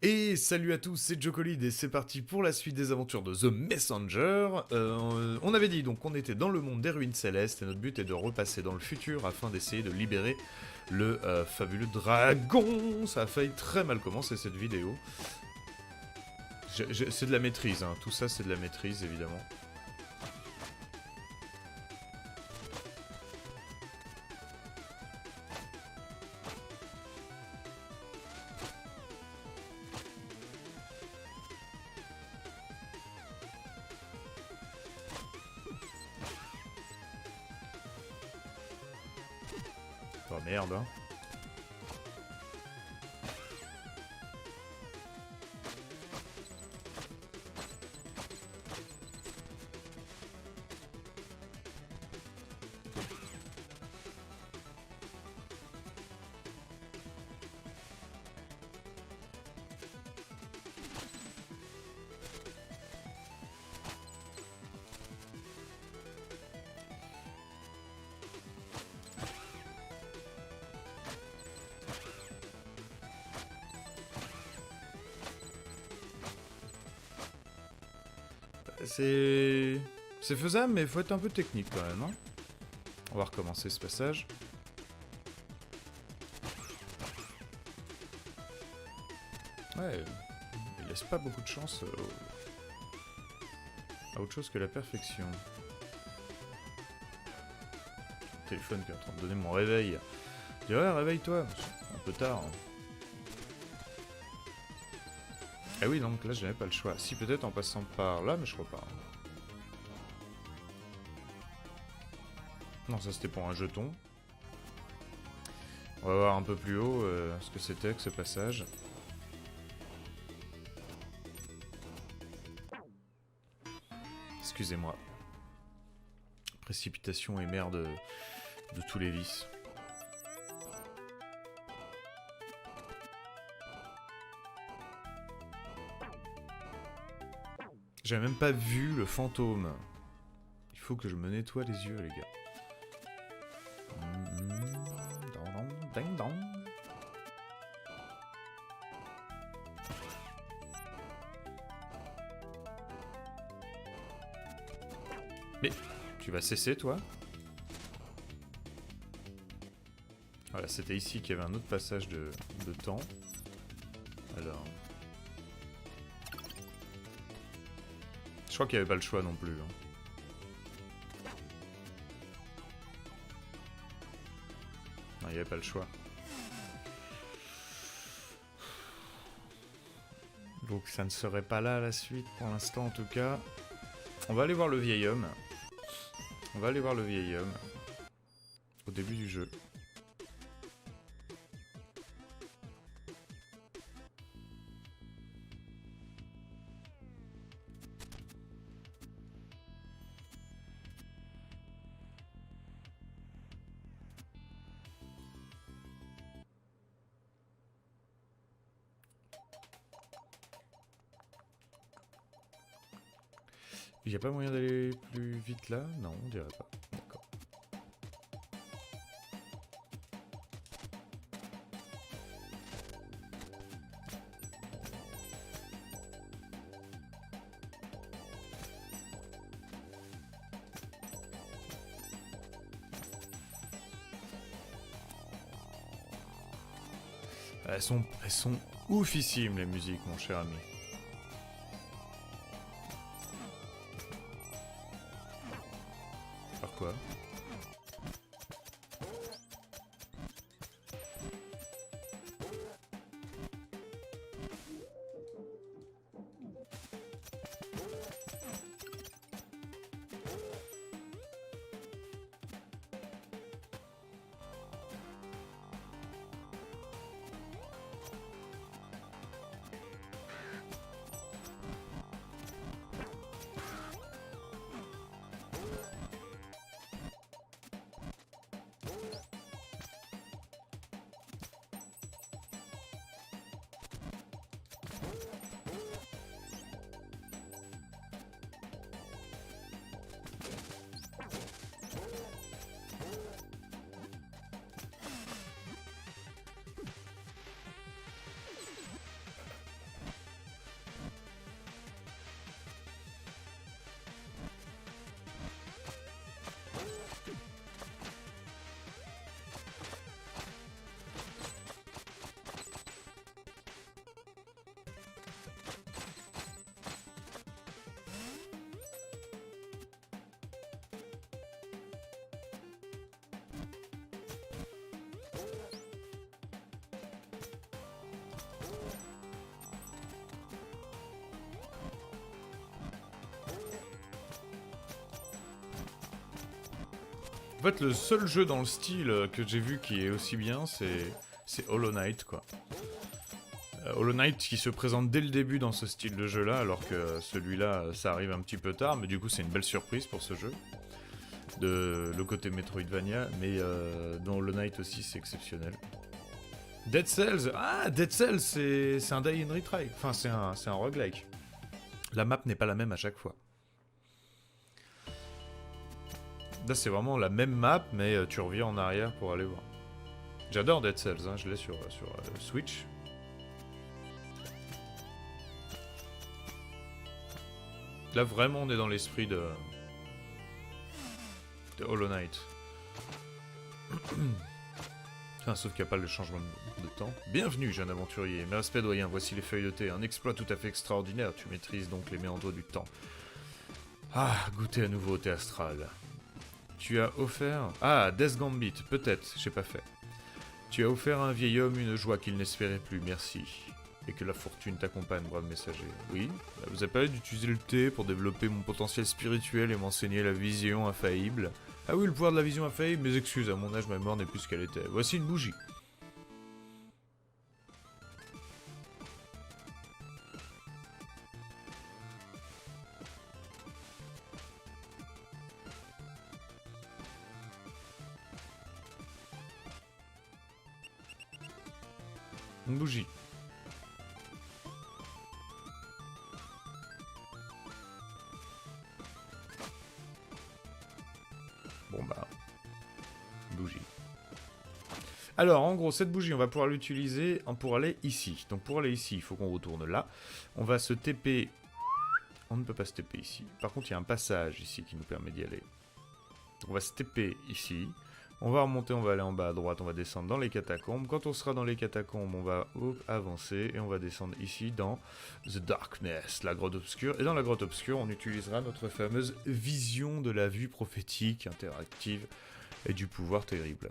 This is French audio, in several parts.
Et salut à tous, c'est Jocolid et c'est parti pour la suite des aventures de The Messenger. On avait dit donc qu'on était dans le monde des ruines célestes et notre but est de repasser dans le futur afin d'essayer de libérer le fabuleux dragon. Ça a failli très mal commencer cette vidéo. C'est de la maîtrise, hein. Tout ça c'est de la maîtrise évidemment. Oh merde, hein. C'est faisable, mais il faut être un peu technique quand même, hein. On va recommencer ce passage. Ouais, il laisse pas beaucoup de chance à autre chose que la perfection. Le téléphone qui est en train de donner mon réveil. Je dis ouais, réveille-toi. Un peu tard, hein. Ah oui, donc là j'avais pas le choix. Si, peut-être en passant par là, mais je crois pas. Non, ça c'était pour un jeton. On va voir un peu plus haut ce que c'était que ce passage. Excusez-moi. Précipitation et mère de tous les vices. J'avais même pas vu le fantôme. Il faut que je me nettoie les yeux, les gars. Ding dong. Mais tu vas cesser, toi? Voilà, c'était ici qu'il y avait un autre passage de temps. Alors... Je crois qu'il n'y avait pas le choix non plus, hein. Non, il n'y avait pas le choix. Donc ça ne serait pas là la suite pour l'instant en tout cas. On va aller voir le vieil homme. On va aller voir le vieil homme. Au début du jeu. Il n'y a pas moyen d'aller plus vite là? Non, on dirait pas. D'accord. Elles sont oufissimes les musiques, mon cher ami. Par quoi? En fait, le seul jeu dans le style que j'ai vu qui est aussi bien, c'est Hollow Knight, quoi. Hollow Knight qui se présente dès le début dans ce style de jeu-là, alors que celui-là, ça arrive un petit peu tard, mais du coup, c'est une belle surprise pour ce jeu. Le côté Metroidvania, mais dans Hollow Knight aussi, c'est exceptionnel. Dead Cells, ah, Dead Cells, c'est un die and retry, enfin, c'est un roguelike. La map n'est pas la même à chaque fois. Là, c'est vraiment la même map, mais tu reviens en arrière pour aller voir. J'adore Dead Cells, hein, je l'ai sur Switch. Là, vraiment, on est dans l'esprit de Hollow Knight. Enfin, sauf qu'il n'y a pas le changement de temps. Bienvenue, jeune aventurier. Mes respects doyens, voici les feuilles de thé. Un exploit tout à fait extraordinaire. Tu maîtrises donc les méandres du temps. Ah, goûter à nouveau au thé astral. Tu as offert... Ah, Death Gambit, peut-être, j'ai pas fait. Tu as offert à un vieil homme une joie qu'il n'espérait plus, merci. Et que la fortune t'accompagne, brave messager. Oui, vous avez parlé d'utiliser le thé pour développer mon potentiel spirituel et m'enseigner la vision infaillible. Ah oui, le pouvoir de la vision infaillible, mes excuses, à mon âge, ma mémoire n'est plus ce qu'elle était. Voici une bougie. Une bougie. Bon bah... Bougie. Alors, en gros, cette bougie, on va pouvoir l'utiliser pour aller ici. Donc pour aller ici, il faut qu'on retourne là. On va se TP... On ne peut pas se TP ici. Par contre, il y a un passage ici qui nous permet d'y aller. Donc, on va se TP ici. On va remonter, on va aller en bas à droite, on va descendre dans les catacombes. Quand on sera dans les catacombes, on va avancer et on va descendre ici dans The Darkness, la grotte obscure. Et dans la grotte obscure, on utilisera notre fameuse vision de la vue prophétique interactive et du pouvoir terrible.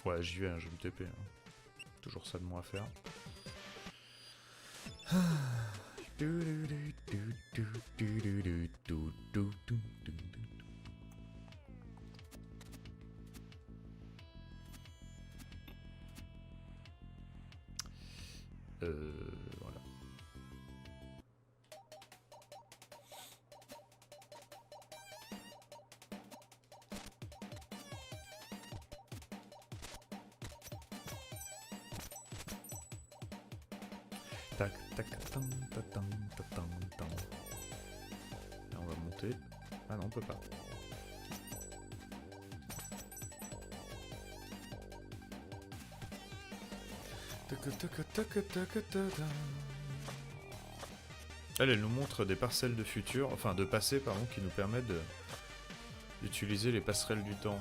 Ouais, j'y vais, hein, je vais me TP. Hein. Toujours ça de moi à faire. Voilà. Tac, tac, tam, tam, tam, tam. Là, on va monter. Ah non, on peut pas. Elle nous montre des parcelles de futur, enfin de passé, pardon, qui nous permettent d'utiliser les passerelles du temps.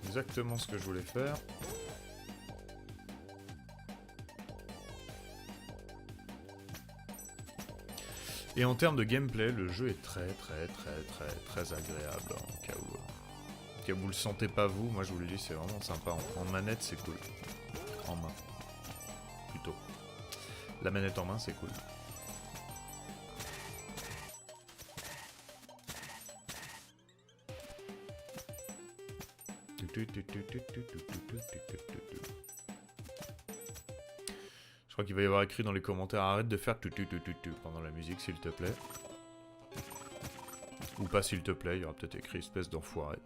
Exactement ce que je voulais faire. Et en termes de gameplay, le jeu est très agréable en cas où vous le sentez pas vous. Moi je vous le dis, c'est vraiment sympa. En manette c'est cool. En main. Plutôt. La manette en main, c'est cool. Je crois qu'il va y avoir écrit dans les commentaires, arrête de faire pendant la musique s'il te plaît. Ou pas s'il te plaît, il y aura peut-être écrit espèce d'enfoiré.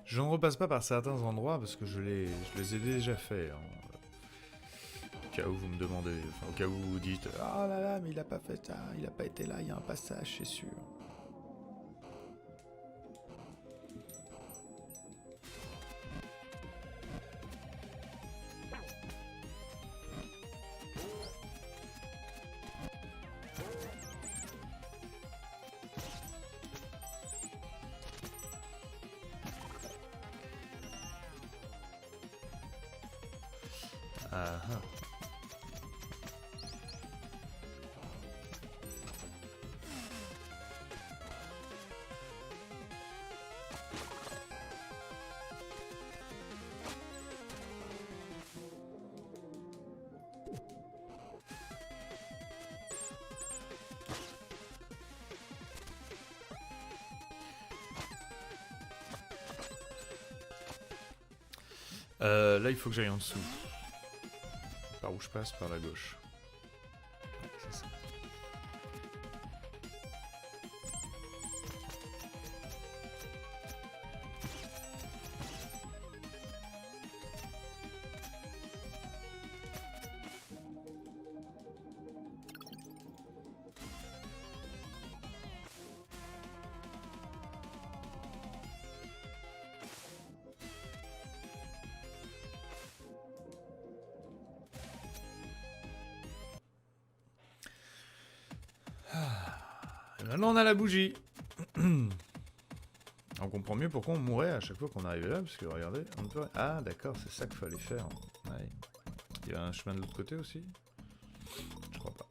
Je ne repasse pas par certains endroits parce que je les ai déjà faits. Hein. Au cas où vous me demandez, enfin, au cas où vous vous dites « Ah là là, mais il a pas fait ça, il a pas été là, il y a un passage, c'est sûr. » Ah ah. Là, il faut que j'aille en dessous. Par où je passe? Par la gauche. C'est ça. Et maintenant on a la bougie. On comprend mieux pourquoi on mourait à chaque fois qu'on arrivait là, parce que regardez, on peut... Ah d'accord, c'est ça qu'il fallait faire. Ouais. Il y a un chemin de l'autre côté aussi? Je crois pas.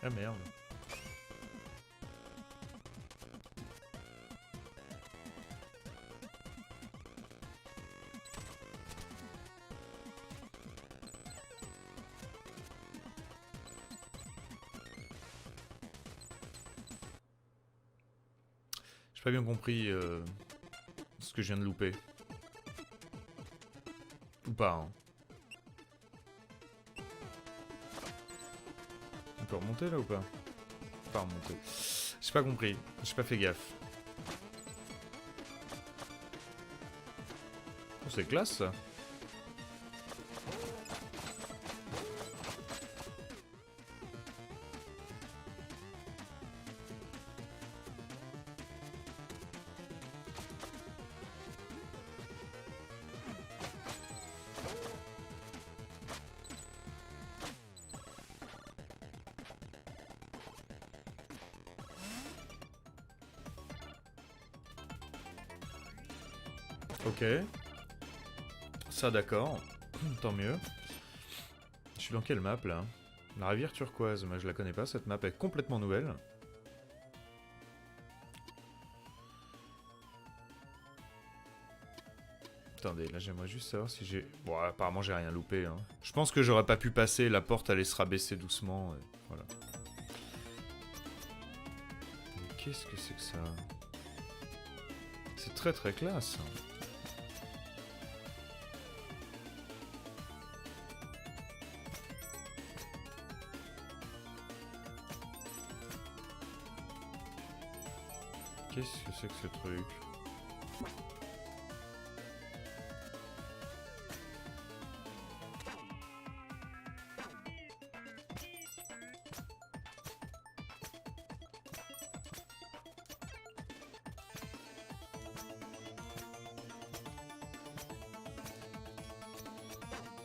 Ah merde. J'ai pas bien compris ce que je viens de louper. Ou pas, hein. On peut remonter là ou pas? Pas remonter. J'ai pas compris, j'ai pas fait gaffe. Oh, c'est classe ça. Ok. Ça d'accord. Tant mieux. Je suis dans quelle map là? La rivière turquoise, moi je la connais pas, cette map est complètement nouvelle. Attendez, là j'aimerais juste savoir si j'ai... Bon, apparemment j'ai rien loupé. Hein. Je pense que j'aurais pas pu passer, la porte allait se rabaisser doucement. Et voilà. Mais qu'est-ce que c'est que ça? C'est très très classe. Qu'est-ce que c'est que ce truc?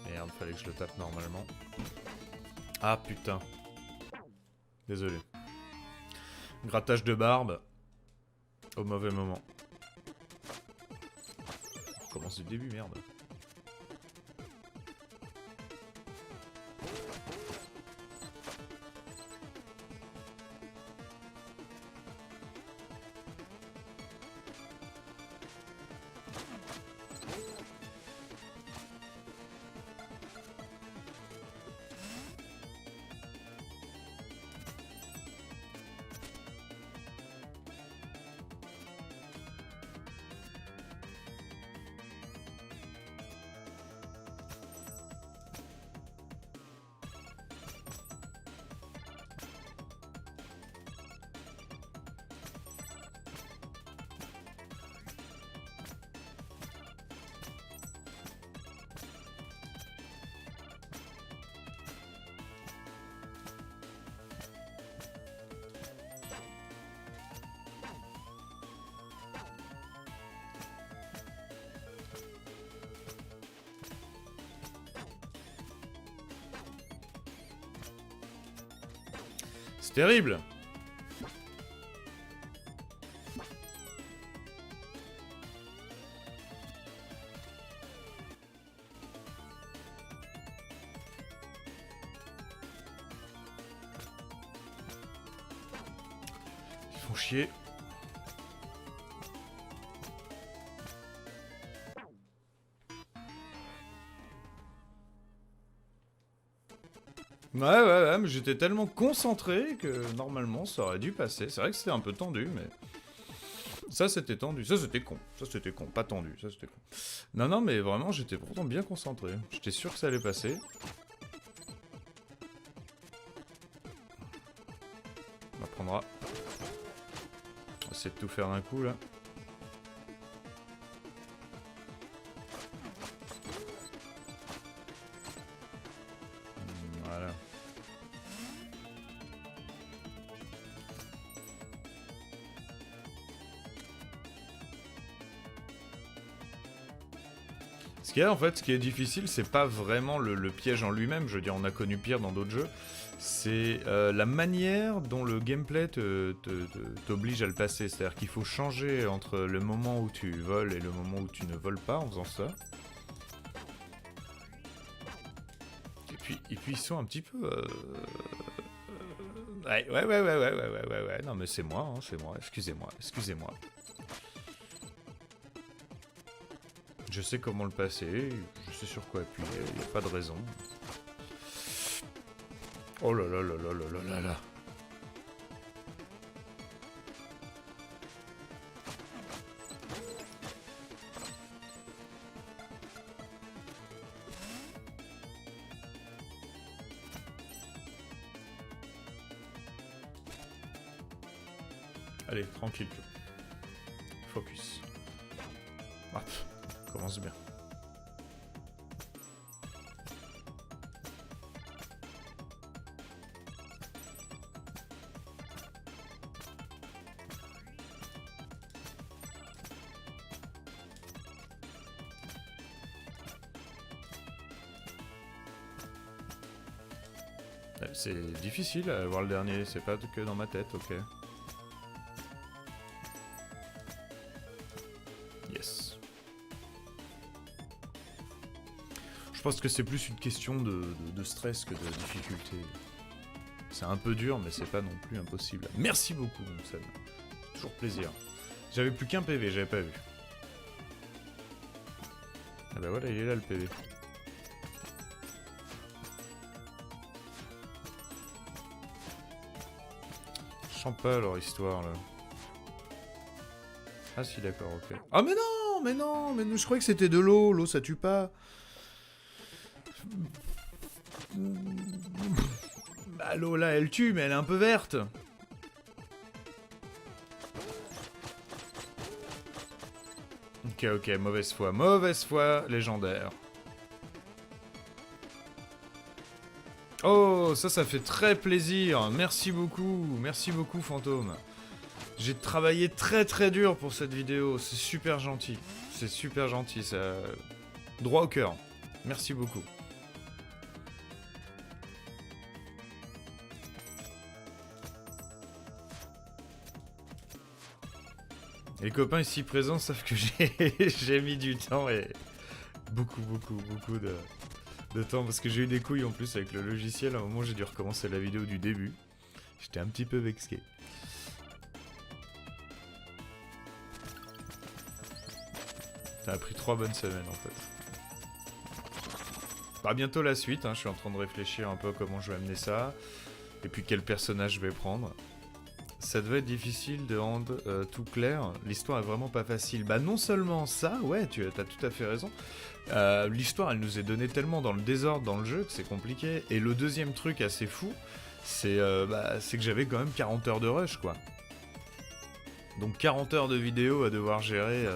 Merde, fallait que je le tape normalement. Ah putain. Désolé. Grattage de barbe. Au mauvais moment. On commence du début, merde. C'est terrible. Ils font chier. Ouais, mais j'étais tellement concentré que normalement ça aurait dû passer. C'est vrai que c'était un peu tendu, mais... Ça c'était tendu, ça c'était con, pas tendu, ça c'était con. Non, mais vraiment j'étais pourtant bien concentré. J'étais sûr que ça allait passer. On apprendra. On va essayer de tout faire d'un coup là. Voilà. Ce qu'il y a en fait, ce qui est difficile, c'est pas vraiment le piège en lui-même, je veux dire on a connu pire dans d'autres jeux, c'est la manière dont le gameplay t'oblige à le passer, c'est-à-dire qu'il faut changer entre le moment où tu voles et le moment où tu ne voles pas en faisant ça. Et puis ils sont un petit peu... Ouais, non mais c'est moi, excusez-moi. Je sais comment le passer, je sais sur quoi appuyer, il n'y a pas de raison. Oh là là là là là là là là. Allez, tranquille. Focus. Hop, commence bien. C'est difficile à voir le dernier, c'est pas que dans ma tête, ok. Yes. pense que c'est plus une question de stress que de difficulté. C'est un peu dur, mais c'est pas non plus impossible. Merci beaucoup, donc ça fait toujours plaisir. J'avais plus qu'un PV, j'avais pas vu. Ah bah voilà, il est là le PV. Je sens pas leur histoire là. Ah si, d'accord, ok. Ah mais non, mais non, mais je croyais que c'était de l'eau. L'eau ça tue pas. Bah l'eau là elle tue, mais elle est un peu verte. Ok, mauvaise foi légendaire. Oh, ça fait très plaisir. Merci beaucoup Fantôme. J'ai travaillé très dur pour cette vidéo, c'est super gentil. C'est super gentil, ça... Droit au cœur. Merci beaucoup. Les copains ici présents savent que j'ai mis du temps et beaucoup de temps parce que j'ai eu des couilles en plus avec le logiciel. À un moment j'ai dû recommencer la vidéo du début. J'étais un petit peu vexé. Ça a pris 3 bonnes semaines en fait. Bah bientôt la suite, hein. Je suis en train de réfléchir un peu comment je vais amener ça. Et puis quel personnage je vais prendre. Ça devait être difficile de rendre tout clair. L'histoire est vraiment pas facile. Bah non seulement ça, ouais, tu as tout à fait raison. L'histoire, elle nous est donnée tellement dans le désordre dans le jeu que c'est compliqué. Et le deuxième truc assez fou, c'est que j'avais quand même 40 heures de rush, quoi. Donc 40 heures de vidéo à devoir gérer...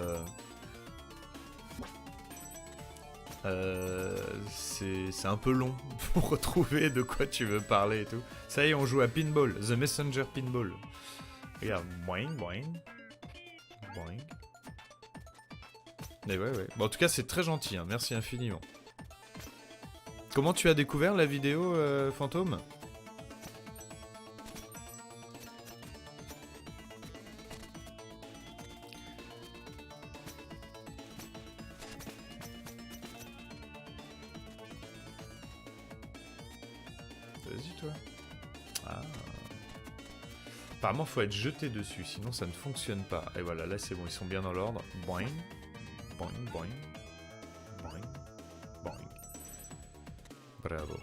c'est un peu long pour retrouver de quoi tu veux parler et tout. Ça y est, on joue à Pinball, The Messenger Pinball. Regarde, boing, boing, boing. Mais ouais. Bon, en tout cas, c'est très gentil, hein. Merci infiniment. Comment tu as découvert la vidéo, Fantôme ? Vas-y, toi. Ah. Apparemment, faut être jeté dessus, sinon ça ne fonctionne pas. Et voilà, là c'est bon, ils sont bien dans l'ordre. Boing, boing, boing, boing, boing. Bravo.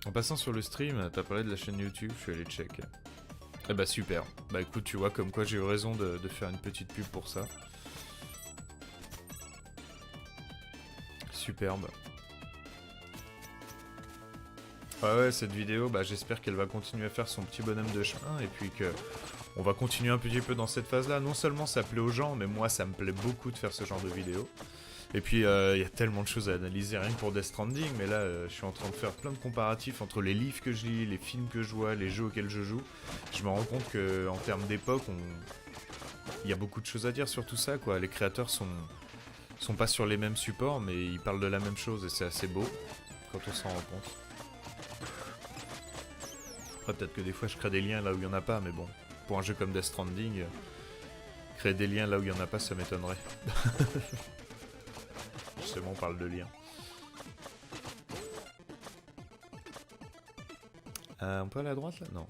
En passant sur le stream, t'as parlé de la chaîne YouTube, je suis allé check. Eh bah super. Bah écoute, tu vois, comme quoi j'ai eu raison de faire une petite pub pour ça. Superbe. Ouais, cette vidéo, bah, j'espère qu'elle va continuer à faire son petit bonhomme de chemin et puis que on va continuer un petit peu dans cette phase-là. Non seulement ça plaît aux gens, mais moi ça me plaît beaucoup de faire ce genre de vidéo. Et puis il y a tellement de choses à analyser rien que pour Death Stranding, mais là je suis en train de faire plein de comparatifs entre les livres que je lis, les films que je vois, les jeux auxquels je joue. Je me rends compte que en termes d'époque, il y a beaucoup de choses à dire sur tout ça, quoi. Les créateurs sont pas sur les mêmes supports, mais ils parlent de la même chose et c'est assez beau quand on s'en rend compte. Après, peut-être que des fois je crée des liens là où il n'y en a pas, mais bon, pour un jeu comme Death Stranding, créer des liens là où il n'y en a pas, ça m'étonnerait. Justement, on parle de liens. On peut aller à droite là? Non.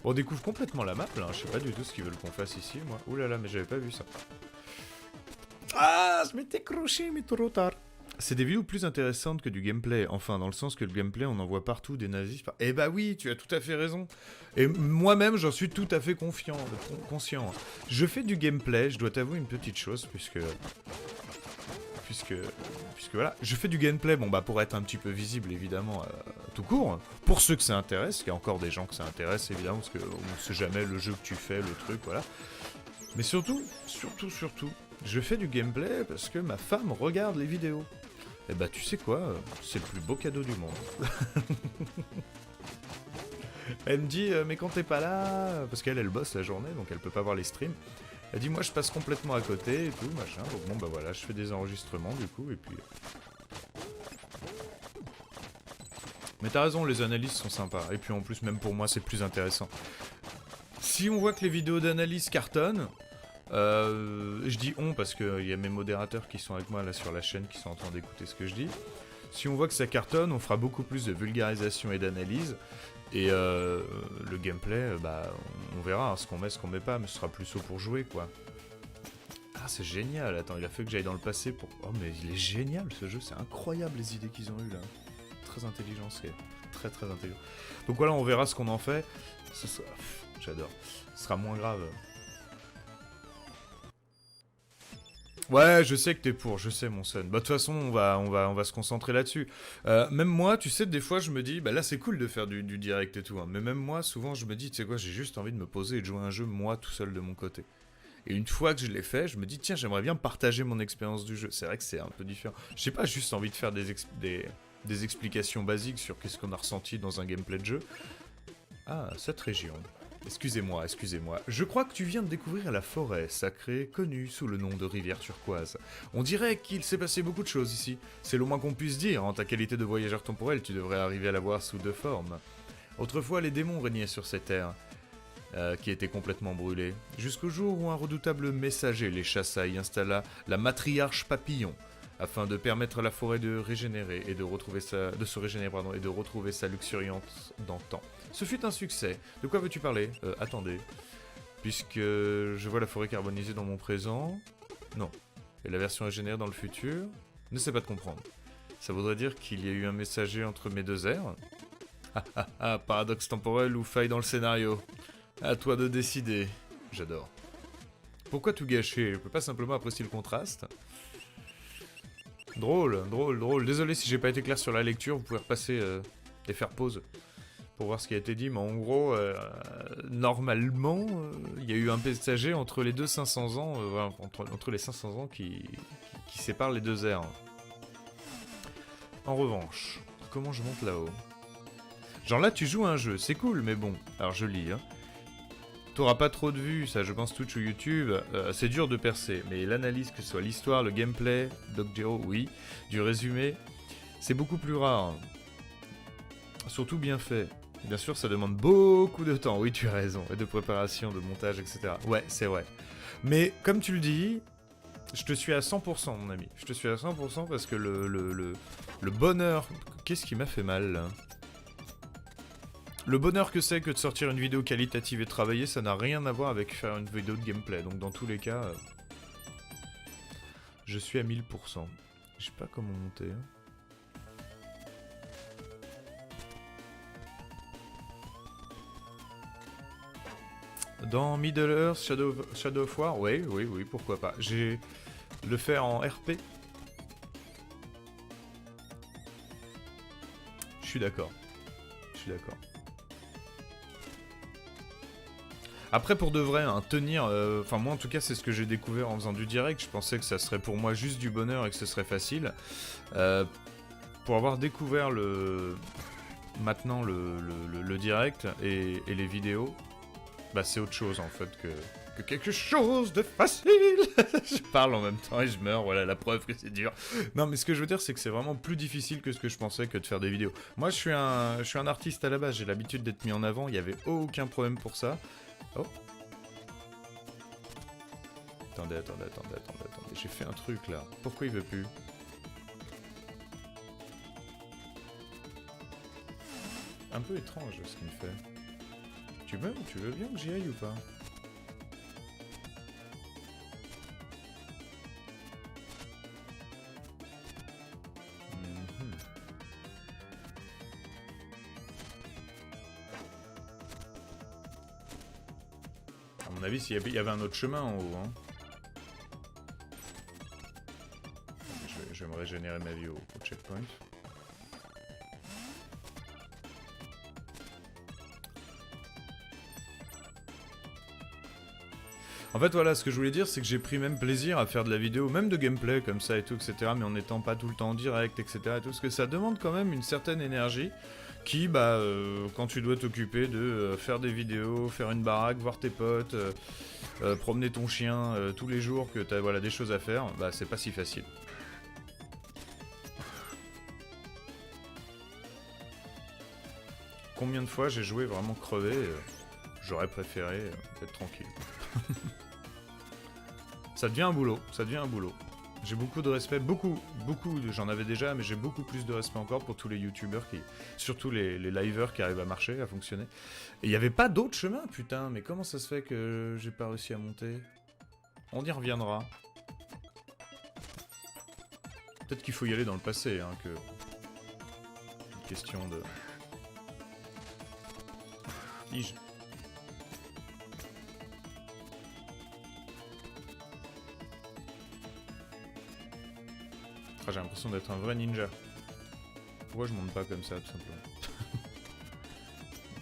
Bon, on découvre complètement la map là, je sais pas du tout ce qu'ils veulent qu'on fasse ici, moi. Ouh là là, mais j'avais pas vu ça. Ah, je m'étais croché, mais trop tard. C'est des vidéos plus intéressantes que du gameplay, enfin dans le sens que le gameplay on en voit partout des nazis. Eh bah oui, tu as tout à fait raison. Et moi-même j'en suis tout à fait conscient. Je fais du gameplay, je dois t'avouer une petite chose puisque voilà, je fais du gameplay, bon bah pour être un petit peu visible évidemment tout court. Pour ceux que ça intéresse, il y a encore des gens que ça intéresse évidemment parce qu'on ne sait jamais le jeu que tu fais, le truc, voilà. Mais surtout, je fais du gameplay parce que ma femme regarde les vidéos. Et bah tu sais quoi, c'est le plus beau cadeau du monde. Elle me dit, mais quand t'es pas là, parce qu'elle bosse la journée, donc elle peut pas voir les streams. Elle dit, moi je passe complètement à côté et tout, machin. Donc bon bah voilà, je fais des enregistrements du coup, et puis... Mais t'as raison, les analyses sont sympas. Et puis en plus, même pour moi, c'est plus intéressant. Si on voit que les vidéos d'analyse cartonnent, Je dis on parce qu'il y a mes modérateurs qui sont avec moi là sur la chaîne qui sont en train d'écouter ce que je dis. Si on voit que ça cartonne, on fera beaucoup plus de vulgarisation et d'analyse. Et le gameplay, bah, on verra hein, ce qu'on met, ce qu'on met pas, mais ce sera plus pour jouer quoi. Ah, c'est génial, attends, il a fait que j'aille dans le passé pour... Oh, mais il est génial ce jeu, c'est incroyable les idées qu'ils ont eues là. Très intelligent, c'est très très intelligent. Donc voilà, on verra ce qu'on en fait. J'adore. Ce sera moins grave. Ouais, je sais que t'es pour, je sais mon son. Bah de toute façon, on va se concentrer là-dessus. Même moi, tu sais, des fois je me dis, bah là c'est cool de faire du direct et tout, hein, mais même moi, souvent je me dis, tu sais quoi, j'ai juste envie de me poser et de jouer à un jeu moi tout seul de mon côté. Et une fois que je l'ai fait, je me dis, tiens, j'aimerais bien partager mon expérience du jeu. C'est vrai que c'est un peu différent. J'ai pas juste envie de faire des explications basiques sur qu'est-ce qu'on a ressenti dans un gameplay de jeu. Ah, cette région. Excusez-moi, excusez-moi. Je crois que tu viens de découvrir la forêt sacrée, connue sous le nom de rivière turquoise. On dirait qu'il s'est passé beaucoup de choses ici. C'est le moins qu'on puisse dire. En ta qualité de voyageur temporel, tu devrais arriver à la voir sous deux formes. Autrefois, les démons régnaient sur ces terres, qui étaient complètement brûlées, jusqu'au jour où un redoutable messager les chassa et installa la matriarche papillon, afin de permettre à la forêt de régénérer et de se régénérer et de retrouver sa luxuriance d'antan. Ce fut un succès. De quoi veux-tu parler? Attendez. Puisque je vois la forêt carbonisée dans mon présent... Non. Et la version régénérée dans le futur? Ne sais pas te comprendre. Ça voudrait dire qu'il y a eu un messager entre mes deux ères? Ah ah ah, paradoxe temporel ou faille dans le scénario? À toi de décider. J'adore. Pourquoi tout gâcher? Je peux pas simplement apprécier le contraste? Drôle, drôle, drôle. Désolé si j'ai pas été clair sur la lecture, vous pouvez repasser et faire pause pour voir ce qui a été dit, mais en gros, normalement, il y a eu un messager entre les deux 500 ans, voilà, entre les 500 ans qui séparent les deux ères. En revanche, comment je monte là-haut? Genre là, tu joues à un jeu, c'est cool, mais bon, alors je lis, hein. T'auras pas trop de vues, ça je pense Twitch ou YouTube, c'est dur de percer, mais l'analyse, que ce soit l'histoire, le gameplay, Doc Gero, oui, du résumé, c'est beaucoup plus rare. Surtout bien fait. Bien sûr, ça demande beaucoup de temps, oui tu as raison, et de préparation, de montage, etc. Ouais, c'est vrai. Mais comme tu le dis, je te suis à 100% mon ami. Je te suis à 100% parce que le bonheur... Qu'est-ce qui m'a fait mal là? Le bonheur que c'est que de sortir une vidéo qualitative et travaillée, ça n'a rien à voir avec faire une vidéo de gameplay. Donc dans tous les cas, je suis à 1000%. Je sais pas comment monter. Hein. Dans Middle Earth, Shadow of War, oui, oui, oui, pourquoi pas. J'ai le faire en RP. Je suis d'accord. Je suis d'accord. Après, pour de vrai, hein, tenir... Enfin, moi, en tout cas, c'est ce que j'ai découvert en faisant du direct. Je pensais que ça serait pour moi juste du bonheur et que ce serait facile. Pour avoir découvert maintenant le direct et les vidéos, bah, c'est autre chose, en fait, que quelque chose de facile. Je parle en même temps et je meurs, voilà la preuve que c'est dur. Non, mais ce que je veux dire, c'est que c'est vraiment plus difficile que ce que je pensais que de faire des vidéos. Moi, je suis un artiste à la base, j'ai l'habitude d'être mis en avant, il n'y avait aucun problème pour ça. Oh. Attendez, j'ai fait un truc là. Pourquoi il veut plus? Un peu étrange ce qu'il me fait. Tu veux bien que j'y aille ou pas? À mon avis, s'il y avait un autre chemin en haut, hein. Je vais me régénérer ma vie au checkpoint. En fait, voilà, ce que je voulais dire, c'est que j'ai pris même plaisir à faire de la vidéo, même de gameplay comme ça et tout, etc. Mais en n'étant pas tout le temps en direct, etc. Et tout, parce que ça demande quand même une certaine énergie qui, bah, quand tu dois t'occuper de faire des vidéos, faire une baraque, voir tes potes, promener ton chien tous les jours, que t'as voilà, des choses à faire, bah, c'est pas si facile. Combien de fois j'ai joué vraiment crevé, j'aurais préféré être tranquille. Ça devient un boulot, ça devient un boulot. J'ai beaucoup de respect, beaucoup, j'en avais déjà, mais j'ai beaucoup plus de respect encore pour tous les youtubeurs qui, surtout les liveurs qui arrivent à marcher, à fonctionner. Et il n'y avait pas d'autre chemin, putain, mais comment ça se fait que j'ai pas réussi à monter? On y reviendra. Peut-être qu'il faut y aller dans le passé, hein, que... Une question de... Dis-je. Ah, j'ai l'impression d'être un vrai ninja. Pourquoi je monte pas comme ça, tout simplement?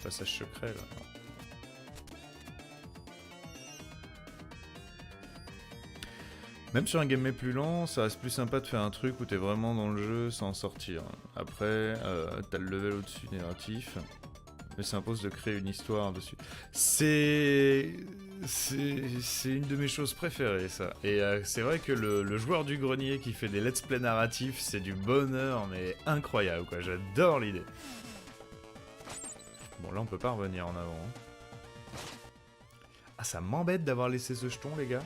Passage secret, là. Non. Même sur un gameplay plus lent, ça reste plus sympa de faire un truc où t'es vraiment dans le jeu sans en sortir. Après, t'as le level au-dessus narratif, mais ça impose de créer une histoire dessus. C'est une de mes choses préférées, ça. Et c'est vrai que le joueur du grenier qui fait des let's play narratifs, c'est du bonheur, mais incroyable, quoi. J'adore l'idée. Bon, là, on peut pas revenir en avant. Hein. Ah, ça m'embête d'avoir laissé ce jeton, les gars.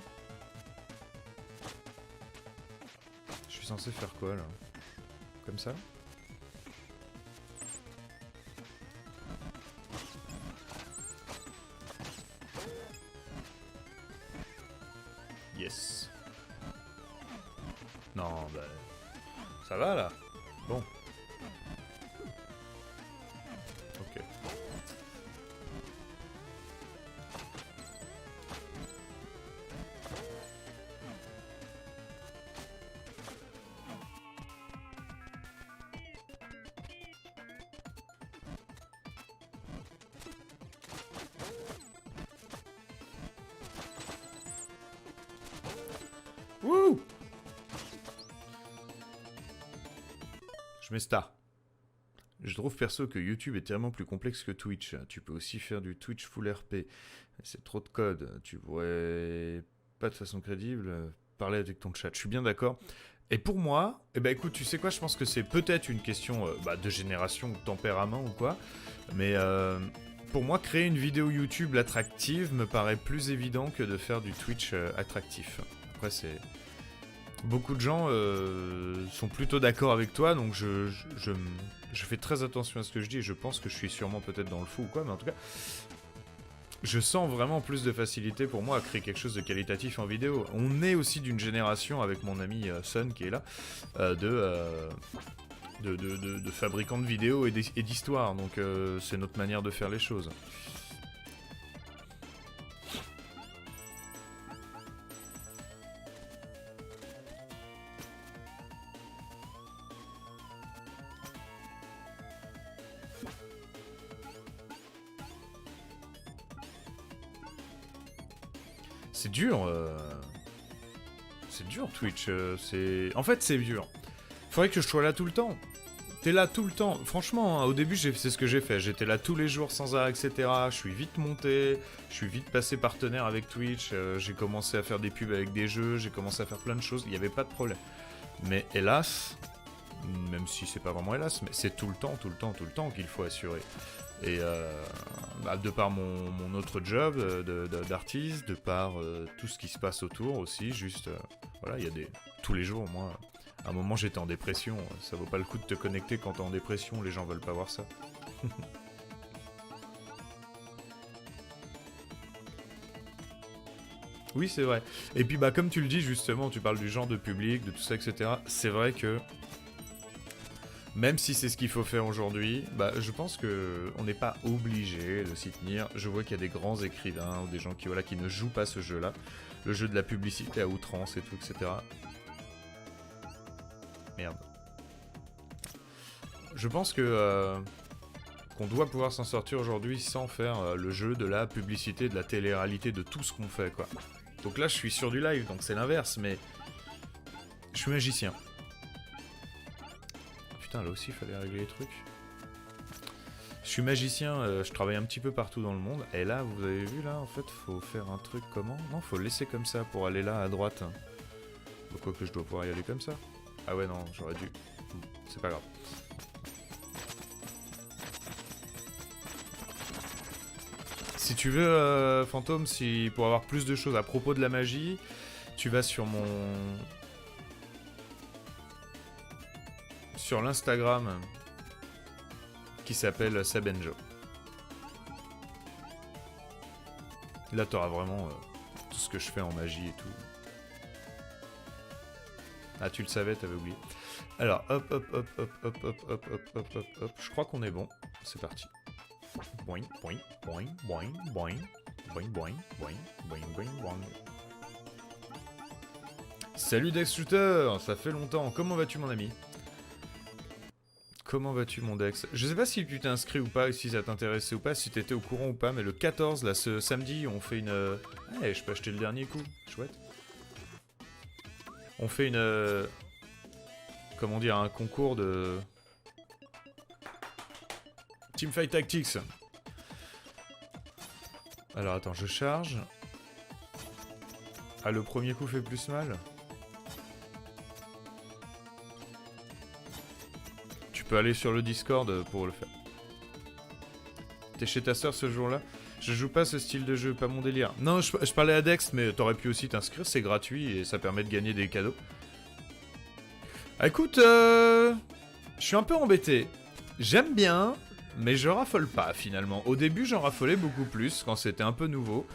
Je suis censé faire quoi, là? Comme ça? Yes. Non, bah... Ça va, là? Bon. Ok. Wouh! Je mets star. Je trouve perso que YouTube est tellement plus complexe que Twitch. Tu peux aussi faire du Twitch full RP. C'est trop de code. Tu pourrais pas de façon crédible parler avec ton chat. Je suis bien d'accord. Et pour moi, eh ben écoute, tu sais quoi, je pense que c'est peut-être une question de génération, de tempérament ou quoi. Mais pour moi, créer une vidéo YouTube attractive me paraît plus évident que de faire du Twitch attractif. Après, c'est... Beaucoup de gens sont plutôt d'accord avec toi, donc je fais très attention à ce que je dis, et je pense que je suis sûrement peut-être dans le fou ou quoi, mais en tout cas, je sens vraiment plus de facilité pour moi à créer quelque chose de qualitatif en vidéo. On est aussi d'une génération, avec mon ami Sun qui est là, de fabricants de vidéos et d'histoires, donc c'est notre manière de faire les choses. C'est dur, c'est dur Twitch, En fait c'est dur. Faudrait que je sois là tout le temps. T'es là tout le temps. Franchement, hein, au début c'est ce que j'ai fait. J'étais là tous les jours sans arrêt, etc. Je suis vite monté, je suis vite passé partenaire avec Twitch. J'ai commencé à faire des pubs avec des jeux, j'ai commencé à faire plein de choses. Il n'y avait pas de problème. Mais hélas, même si c'est pas vraiment hélas, mais c'est tout le temps qu'il faut assurer. Et de par mon autre job d'artiste, de par tout ce qui se passe autour aussi, juste, voilà, il y a des... Tous les jours, moi, à un moment j'étais en dépression, ça vaut pas le coup de te connecter quand t'es en dépression, les gens veulent pas voir ça. Oui, c'est vrai. Et puis, comme tu le dis, justement, tu parles du genre de public, de tout ça, etc. C'est vrai que... Même si c'est ce qu'il faut faire aujourd'hui, je pense qu'on n'est pas obligé de s'y tenir. Je vois qu'il y a des grands écrivains ou des gens qui ne jouent pas ce jeu-là. Le jeu de la publicité à outrance et tout, etc. Merde. Je pense que qu'on doit pouvoir s'en sortir aujourd'hui sans faire le jeu de la publicité, de la télé-réalité, de tout ce qu'on fait, quoi. Donc là, je suis sur du live, donc c'est l'inverse, mais... Je suis magicien. Putain, là aussi, il fallait régler les trucs. Je suis magicien, je travaille un petit peu partout dans le monde. Et là, vous avez vu, là, en fait, faut faire un truc comment? Non, faut le laisser comme ça pour aller là, à droite. Pourquoi que je dois pouvoir y aller comme ça? Ah ouais, non, j'aurais dû. C'est pas grave. Si tu veux, Fantôme, pour avoir plus de choses à propos de la magie, tu vas sur mon... sur l'Instagram qui s'appelle Sabenjo. Là, t'auras vraiment tout ce que je fais en magie et tout. Ah, tu le savais, t'avais oublié. Alors, hop, hop, hop, hop, hop, hop, hop, hop, hop, hop, hop. Je crois qu'on est bon. C'est parti. Boing, boing, boing, boing, boing, boing, boing, boing, boing, boing, boing. Salut Dex Shooter, ça fait longtemps. Comment vas-tu, mon ami? Comment vas-tu, mon Dex? Je sais pas si tu t'es inscrit ou pas, si ça t'intéressait ou pas, si t'étais au courant ou pas, mais le 14, là, ce samedi, on fait une... Eh, je peux acheter le dernier coup. Chouette. On fait une... Comment dire, un concours de... Teamfight Tactics. Alors, attends, je charge. Ah, le premier coup fait plus mal. Tu peux aller sur le Discord pour le faire. T'es chez ta soeur ce jour-là? Je joue pas ce style de jeu, pas mon délire. Non, je parlais à Dex, mais t'aurais pu aussi t'inscrire, c'est gratuit et ça permet de gagner des cadeaux. Ah, écoute, je suis un peu embêté. J'aime bien, mais je raffole pas finalement. Au début, j'en raffolais beaucoup plus quand c'était un peu nouveau.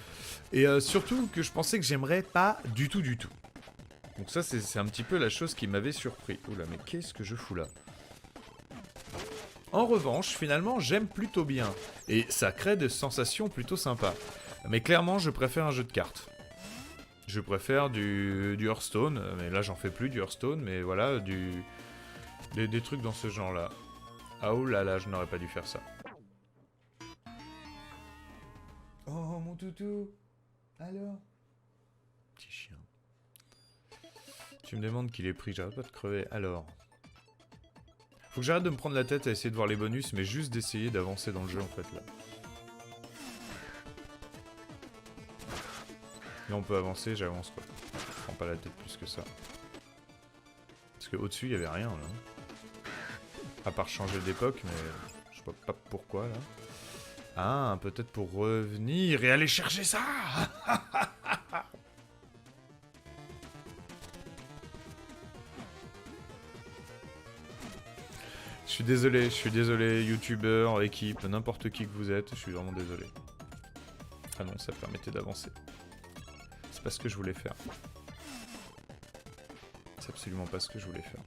Et surtout que je pensais que j'aimerais pas du tout du tout. Donc ça, c'est un petit peu la chose qui m'avait surpris. Oula, mais qu'est-ce que je fous là? En revanche, finalement, j'aime plutôt bien. Et ça crée des sensations plutôt sympas. Mais clairement, je préfère un jeu de cartes. Je préfère du Hearthstone. Mais là, j'en fais plus du Hearthstone. Mais voilà, des trucs dans ce genre-là. Ah oh là là, je n'aurais pas dû faire ça. Oh, mon toutou. Alors? Petit chien. Tu me demandes qu'il est pris, j'arrête pas de crever. Alors... Faut que j'arrête de me prendre la tête à essayer de voir les bonus, mais juste d'essayer d'avancer dans le jeu en fait là. Là on peut avancer, j'avance quoi. Je prends pas la tête plus que ça. Parce que au-dessus il y avait rien là. À part changer d'époque, mais je vois pas pourquoi là. Ah, peut-être pour revenir et aller chercher ça. je suis désolé, youtubeur, équipe, n'importe qui que vous êtes, je suis vraiment désolé. Ah non, ça permettait d'avancer. C'est pas ce que je voulais faire. C'est absolument pas ce que je voulais faire.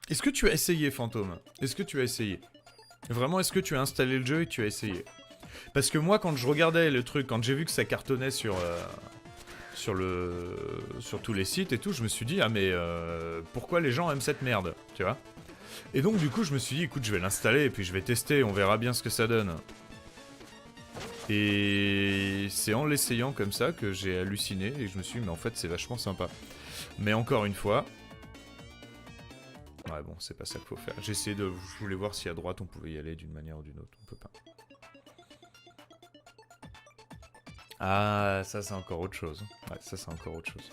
Est-ce que tu as essayé, Fantôme? Est-ce que tu as essayé? Vraiment, est-ce que tu as installé le jeu et tu as essayé? Parce que moi, quand je regardais le truc, quand j'ai vu que ça cartonnait sur tous les sites et tout, je me suis dit, ah mais pourquoi les gens aiment cette merde, tu vois? Et donc du coup, je me suis dit, écoute, je vais l'installer et puis je vais tester, on verra bien ce que ça donne. Et c'est en l'essayant comme ça que j'ai halluciné et je me suis dit, mais en fait, c'est vachement sympa. Mais encore une fois... Ouais, bon, c'est pas ça qu'il faut faire. J'ai essayé de... Je voulais voir si à droite on pouvait y aller d'une manière ou d'une autre. On peut pas. Ah, ça c'est encore autre chose. Ouais, ça c'est encore autre chose.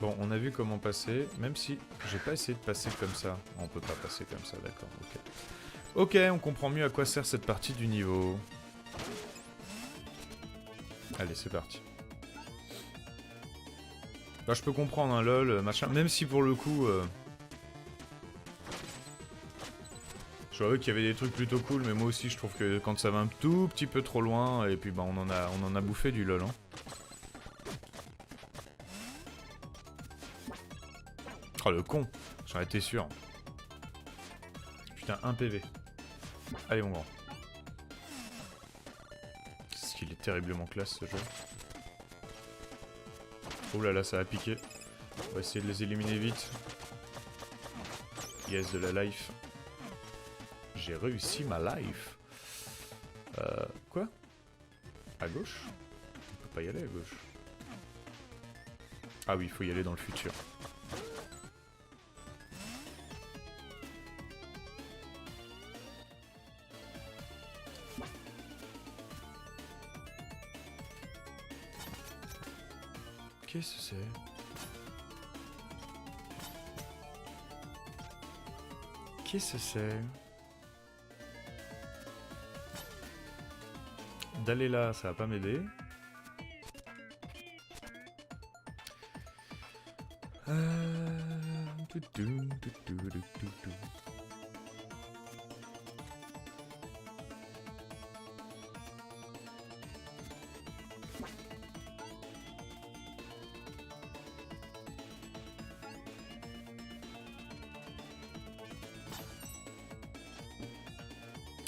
Bon, on a vu comment passer, même si j'ai pas essayé de passer comme ça. On peut pas passer comme ça, d'accord, ok. Ok, on comprend mieux à quoi sert cette partie du niveau. Allez, c'est parti. Bah, je peux comprendre, hein, lol, machin, même si pour le coup... Je vois qu'il y avait des trucs plutôt cool, mais moi aussi je trouve que quand ça va un tout petit peu trop loin, et puis bah on en a bouffé du lol, hein. Oh le con, j'en étais sûr. Putain, 1 PV. Allez mon grand. Qu'est-ce qu'il est terriblement classe ce jeu. Oh là là, ça a piqué. On va essayer de les éliminer vite. Yes, de la life. J'ai réussi ma life. Quoi? À gauche? On peut pas y aller à gauche. Ah oui, il faut y aller dans le futur. Qu'est-ce que c'est? Qu'est-ce que c'est? D'aller là, ça va pas m'aider.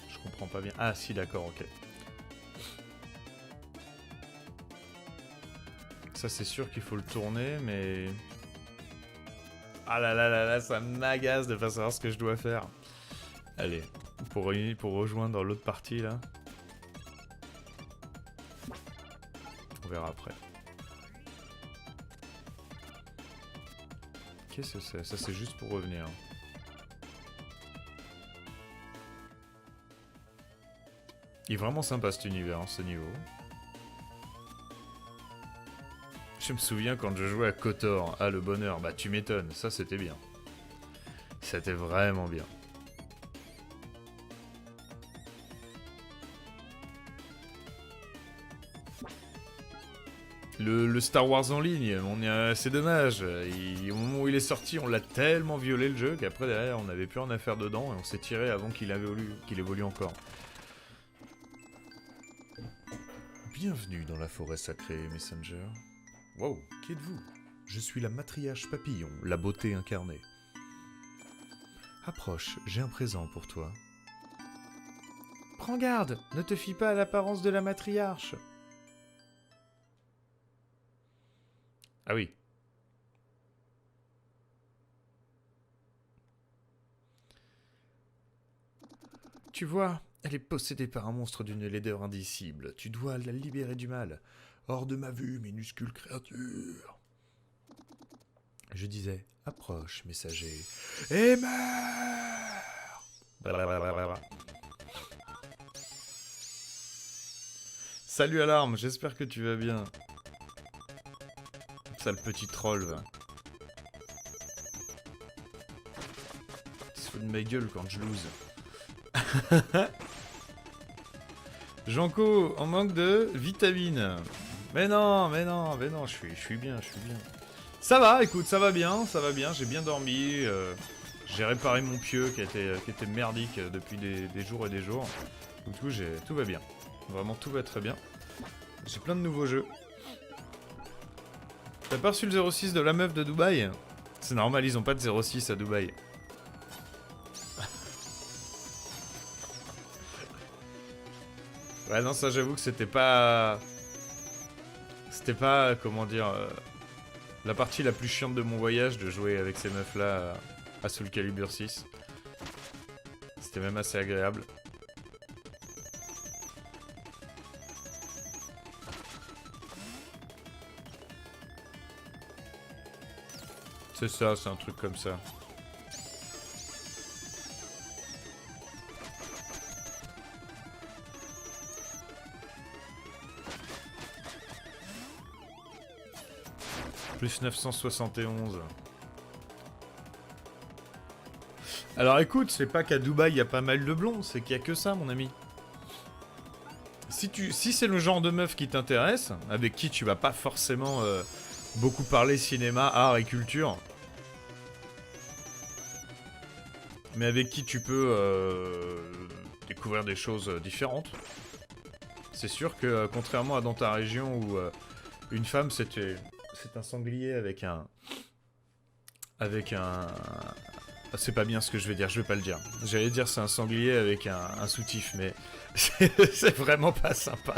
Je comprends pas bien. Ah si, d'accord, ok. Ça c'est sûr qu'il faut le tourner, mais... Ah là là là là, ça m'agace de pas savoir ce que je dois faire. Allez, pour rejoindre l'autre partie là. On verra après. Qu'est-ce que c'est? Ça c'est juste pour revenir. Il est vraiment sympa cet univers, hein, ce niveau. Je me souviens quand je jouais à KOTOR, ah le bonheur, bah tu m'étonnes, ça c'était bien. C'était vraiment bien. Le Star Wars en ligne, c'est dommage. Au moment où il est sorti, on l'a tellement violé le jeu qu'après derrière on n'avait plus rien à faire dedans et on s'est tiré avant qu'il évolue encore. Bienvenue dans la forêt sacrée, Messenger. Wow, qui êtes-vous? Je suis la matriarche papillon, la beauté incarnée. Approche, j'ai un présent pour toi. Prends garde, ne te fie pas à l'apparence de la matriarche. Ah oui. Tu vois, elle est possédée par un monstre d'une laideur indicible. Tu dois la libérer du mal. Hors de ma vue, minuscule créature. Je disais, approche, messager. Et meurs. Salut Alarme, j'espère que tu vas bien. Sale petit troll, va. Il se fout de ma gueule quand je lose. Janko, en manque de vitamines. Mais non, je suis bien. Ça va, écoute, ça va bien, j'ai bien dormi. J'ai réparé mon pieu qui était merdique depuis des jours et des jours. Du coup, tout va bien. Vraiment, tout va très bien. J'ai plein de nouveaux jeux. T'as pas reçu le 06 de la meuf de Dubaï? C'est normal, ils ont pas de 06 à Dubaï. Ouais, non, ça j'avoue que c'était pas... C'était pas, comment dire... la partie la plus chiante de mon voyage, de jouer avec ces meufs-là à Soul Calibur 6. C'était même assez agréable. C'est ça, c'est un truc comme ça. Plus 971. Alors écoute, c'est pas qu'à Dubaï il y a pas mal de blonds, c'est qu'il y a que ça, mon ami. Si c'est le genre de meuf qui t'intéresse, avec qui tu vas pas forcément beaucoup parler cinéma, art et culture, mais avec qui tu peux découvrir des choses différentes, c'est sûr que contrairement à dans ta région où une femme c'est un sanglier avec un... C'est pas bien ce que je vais dire, je vais pas le dire. J'allais dire c'est un sanglier avec un soutif, mais c'est vraiment pas sympa.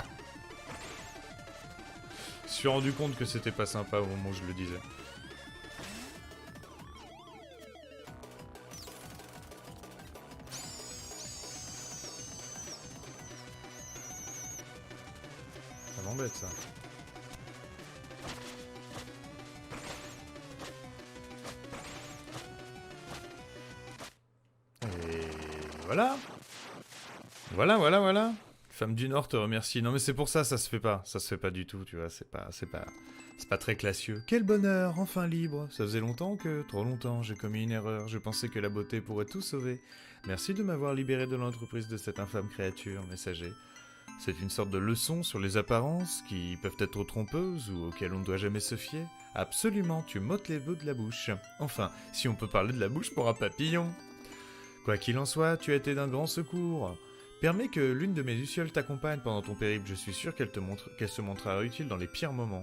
Je me suis rendu compte que c'était pas sympa au moment où je le disais. Ça m'embête ça. Voilà. Voilà. Femme du Nord te remercie. Non mais c'est pour ça, ça se fait pas. Ça se fait pas du tout, tu vois. C'est C'est pas très classieux. Quel bonheur, enfin libre. Ça faisait longtemps que... Trop longtemps, j'ai commis une erreur. Je pensais que la beauté pourrait tout sauver. Merci de m'avoir libéré de l'entreprise de cette infâme créature, messager. C'est une sorte de leçon sur les apparences qui peuvent être trompeuses ou auxquelles on ne doit jamais se fier. Absolument, tu m'ôtes les bouts de la bouche. Enfin, si on peut parler de la bouche pour un papillon. Quoi qu'il en soit, tu as été d'un grand secours. Permets que l'une de mes lucioles t'accompagne pendant ton périple. Je suis sûr qu'elle se montrera utile dans les pires moments.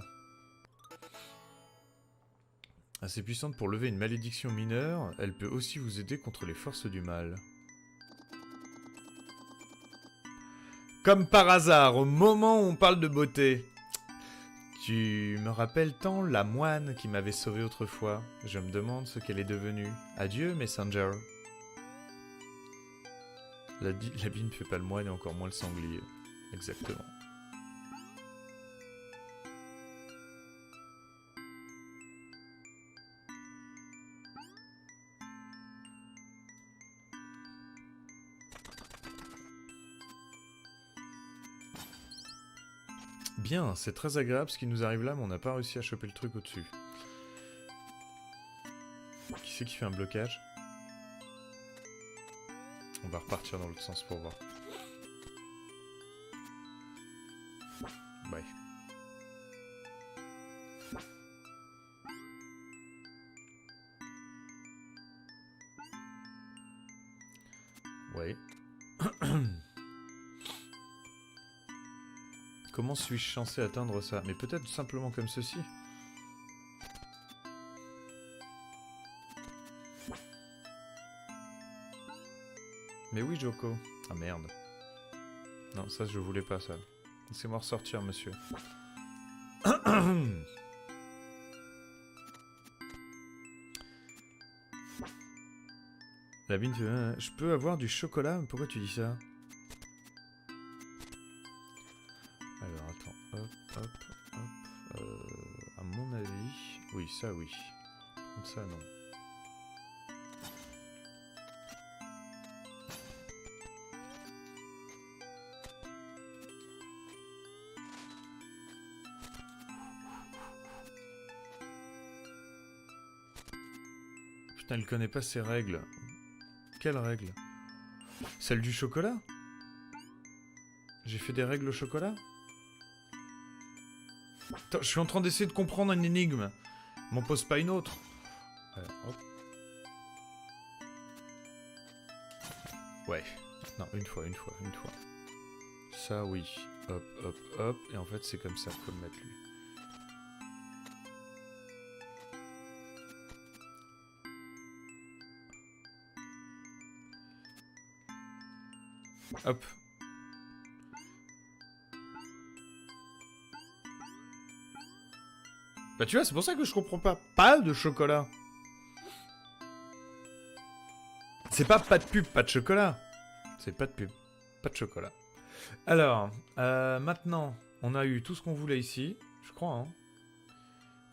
Assez puissante pour lever une malédiction mineure, elle peut aussi vous aider contre les forces du mal. Comme par hasard, au moment où on parle de beauté. Tu me rappelles tant la moine qui m'avait sauvé autrefois. Je me demande ce qu'elle est devenue. Adieu, Messenger. L'habit ne fait pas le moine et encore moins le sanglier. Exactement. Bien, c'est très agréable ce qui nous arrive là, mais on n'a pas réussi à choper le truc au-dessus. Qui c'est qui fait un blocage? On va repartir dans l'autre sens pour voir. Ouais. Ouais. Comment suis-je censé atteindre ça? Mais peut-être simplement comme ceci. Mais oui, Joko. Ah merde. Non, ça je voulais pas ça. Laissez-moi ressortir, monsieur. La bine fait... Je peux avoir du chocolat? Pourquoi tu dis ça? Alors, attends. Hop, hop, hop. À mon avis... Oui, ça, oui. Comme ça, non. Putain, elle connaît pas ses règles. Quelles règles? Celle du chocolat? J'ai fait des règles au chocolat? Attends, je suis en train d'essayer de comprendre une énigme. M'en pose pas une autre. Alors, hop. Ouais. Non, une fois. Ça, oui. Hop, hop, hop. Et en fait, c'est comme ça qu'il faut le mettre, lui. Hop. Bah tu vois, c'est pour ça que je comprends pas. Pas de chocolat. C'est pas de pub, pas de chocolat. C'est pas de pub, pas de chocolat. Alors, maintenant, on a eu tout ce qu'on voulait ici, je crois, hein.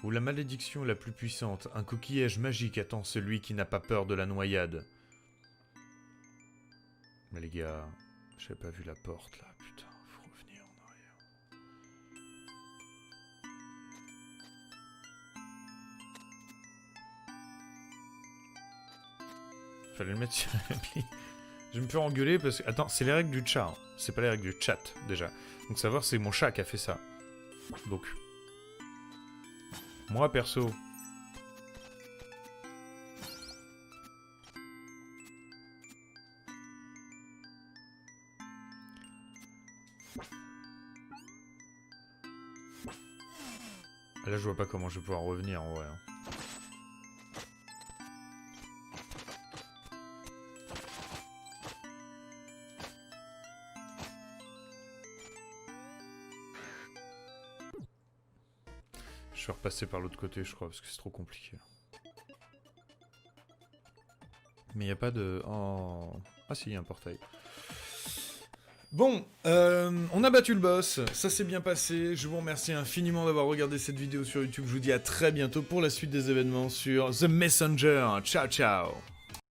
Ou la malédiction la plus puissante, un coquillage magique attend celui qui n'a pas peur de la noyade. Mais les gars, j'avais pas vu la porte là, putain, faut revenir en arrière. Fallait le mettre sur l'appli. Je me peux engueuler parce que... Attends, c'est les règles du chat, hein. C'est pas les règles du chat, déjà. Donc savoir c'est mon chat qui a fait ça. Donc... Moi, perso... Là, je vois pas comment je vais pouvoir revenir, en vrai. Hein. Je vais repasser par l'autre côté, je crois, parce que c'est trop compliqué. Mais il n'y a pas de... Oh... Ah si, il y a un portail. Bon, on a battu le boss, ça s'est bien passé, je vous remercie infiniment d'avoir regardé cette vidéo sur YouTube, je vous dis à très bientôt pour la suite des événements sur The Messenger, ciao ciao.